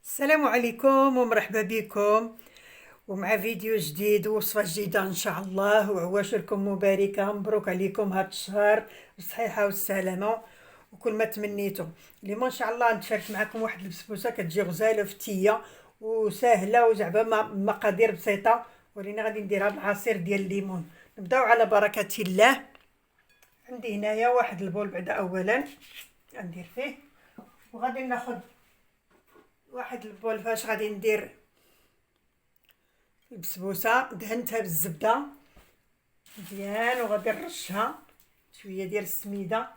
السلام عليكم ومرحبا بكم ومع فيديو جديد ووصفة جديدة إن شاء الله، وعواشركم مباركة، مبروك عليكم هاد الشهر بالصحيحة والسلامة وكل ما تمنيتم. اليوم إن شاء الله نتشارك معكم واحد البسبوسة كتجي غزالة وفتية وسهلة وزعما مقادير بسيطة، ولينا غادي نديرها بالعصير ديال الليمون. نبداو على بركة الله. عندي هنايا واحد البول بعدا أولا غندير فيه، وغادي ناخد واحد البول فاش غادي ندير البسبوسه. دهنتها بالزبده مزيان وغادي نرشها شويه ديال السميده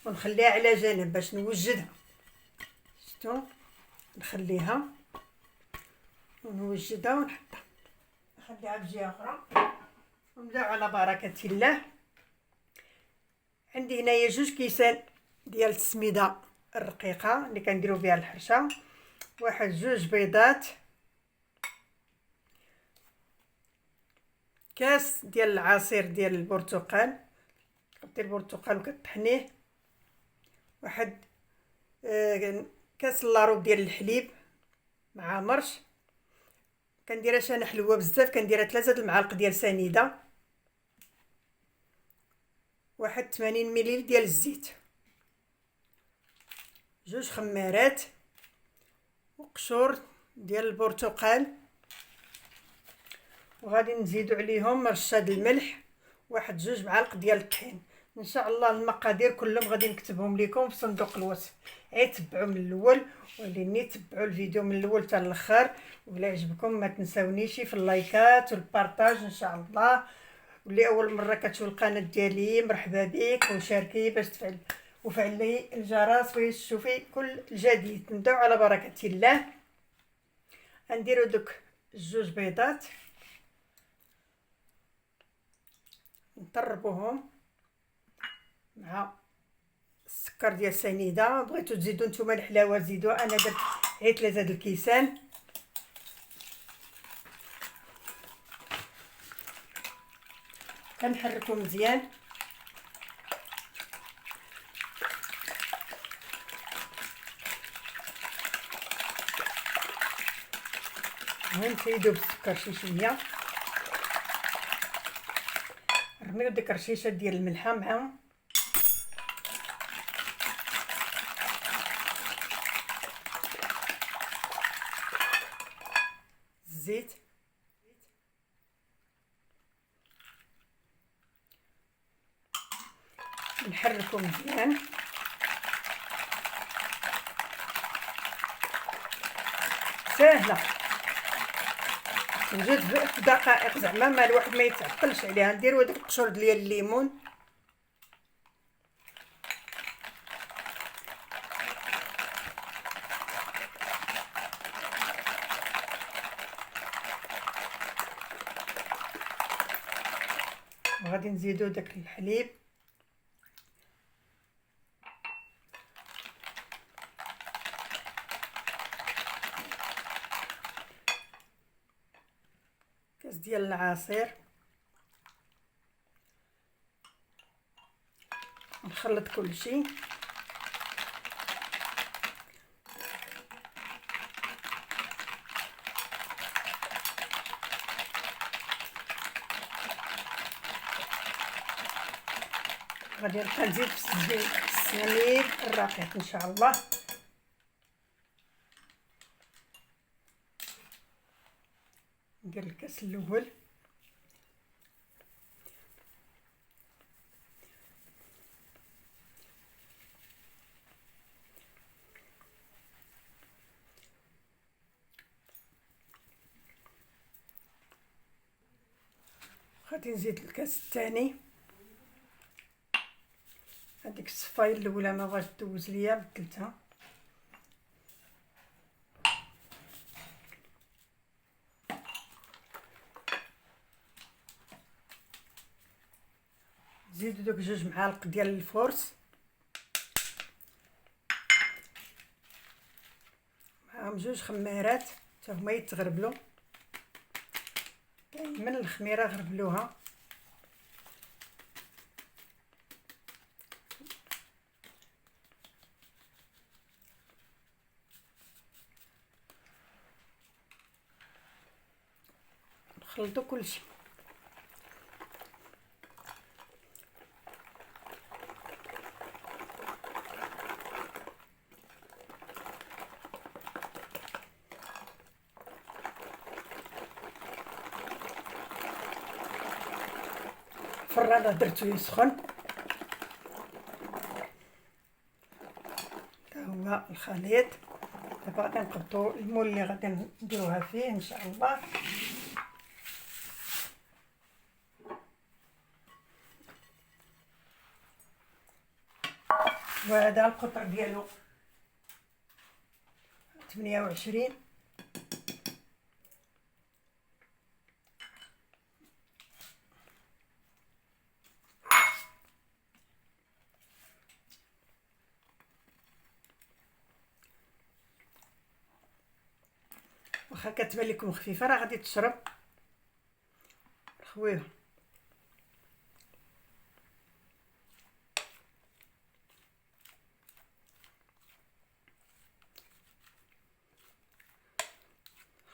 ونخليها على جنب باش نوجدها. شفتوا، نخليها ونوجدها ونحطها، نخليها بجهه اخرى ونبداو على بركه الله. عندي هنايا 2 كيسان ديال السميده الرقيقه اللي كنديروا بها الحرشه، واحد 2 بيضات، كاس ديال العصير ديال البرتقال، كدير البرتقال وكطحنيه، واحد كاس لاروب ديال الحليب مع مرش. كنديرهاش انا حلوه بزاف، كنديرها 3 المعالق ديال سنيده، واحد 80 مليل ديال الزيت، 2 خمارات وقشور ديال البرتقال، وغادي نزيدو عليهم رشه د الملح، واحد 2 معالق ديال الطحين. ان شاء الله المقادير كلهم غادي نكتبهم لكم في صندوق الوصف، تبعوا من الاول وليني تبعوا الفيديو من الاول حتى الاخر. ولا عجبكم ما تنساونيش في اللايكات والبارطاج ان شاء الله. واللي اول مره كتشوف القناه ديالي مرحبا بك، وشاركي باش تفعل وفعلي الجرس باش تشوفي كل جديد. نبداو على بركه الله. غنديروا دوك 2 بيضات نطربوهم مع السكر ديال سنيده. بغيتو تزيدوا نتوما الحلاوه زيدوا، انا درت غير 3 د الكيسان. كنحركو مزيان ونزيدو بالسكر شي شويه، رميو ديك الرشيشه ديال الملحه معاهم، الزيت، نحركو مزيان. ساهله وجد في دقائق، زعما ما الواحد ما يتعطلش عليها. نديرو هذوك القشور ديال الليمون، وغادي نزيدو داك الحليب، كاس ديال العصير، نخلط كلشي. غادي نبقى نزيد في السميد الرقيق ان شاء الله. ندير الكاس الاول، غادي نزيد الكاس الثاني. هذيك الصفايه الاولى ما بغاتش دوز ليا، بدلتها. زيدوا دوك 2 معالق ديال الفورس معاهم 2 خمارات حتى هما يتغربلوا. من الخميره غربلوها، نخلطو كلشي. الفران درتو يسخن، ها هو الخليط. دابا غادي نقدو المول اللي غادي نديروها فيه ان شاء الله. وهذا القطر ديالو 28. واخا كتبان لكم خفيفه راه غادي تشرب، خويها.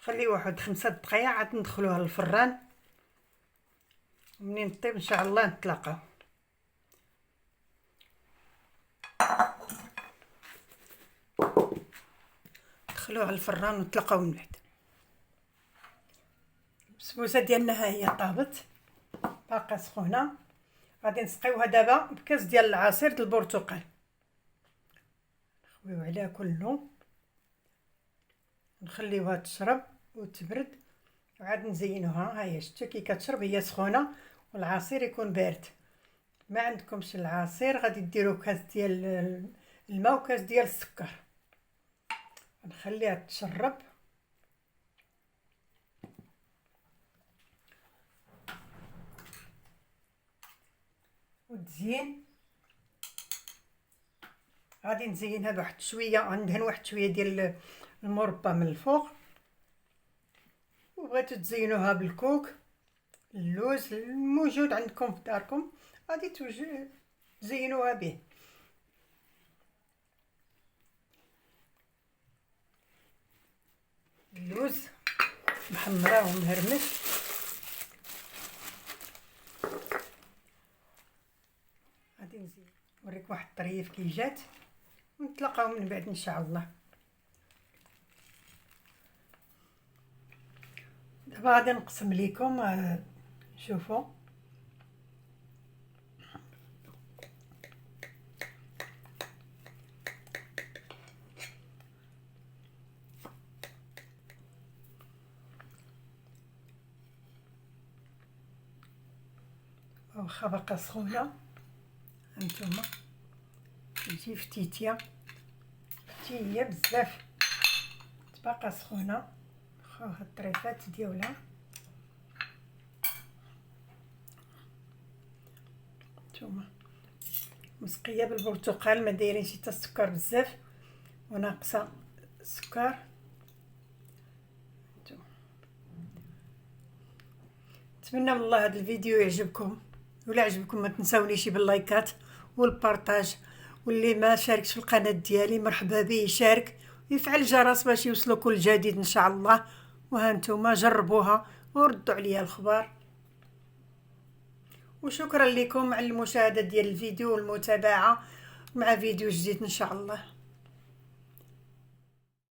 خليه واحد 5 دقائق عاد ندخلوها للفران، ومنين طيب ان شاء الله نتلاقاو. ندخلوها للفران ونتلاقاو من بعد. البسبوسه ديالنا ها هي طابت باقا سخونه. غادي نسقيوها دابا بكاس ديال العصير د البرتقال، نخويو عليها كله، نخليوها تشرب وتبرد وعاد نزينوها. ها هي شتو كي كتشرب هي سخونه والعصير يكون بارد. ما عندكمش العصير غادي ديروا كاس ديال الماء وكاس ديال السكر، نخليها تشرب. وتزين غادي نزينها بواحد شويه، غندهن واحد شويه ديال المربى من الفوق. وبغيتو تزينوها بالكوك، اللوز الموجود عندكم في داركم غادي تزينوها به. اللوز محمراه ومهرمش. غادي نزيد نوريك واحد الطريف كي جات ونتلاقاو من بعد ان شاء الله. دابا غادي نقسم لكم، شوفوا واخا باقا سخونه هانتوما تجي فتيتيه بزاف، باقا سخونه. واخا الطريفات ديالها نتوما مسقيه بالبرتقال، ما دايرينش حتى السكر بزاف وناقصه السكر. نتمنى من الله هذا الفيديو يعجبكم، ولا عجبكم ما تنساونيش باللايكات والبارطاج، واللي ما شاركش في القناه ديالي مرحبا به يشارك ويفعل الجرس باش يوصلوا كل جديد ان شاء الله. وهانتوما جربوها وردوا عليا الخبر. وشكرا لكم على المشاهده ديال الفيديو والمتابعه، مع فيديو جديد ان شاء الله.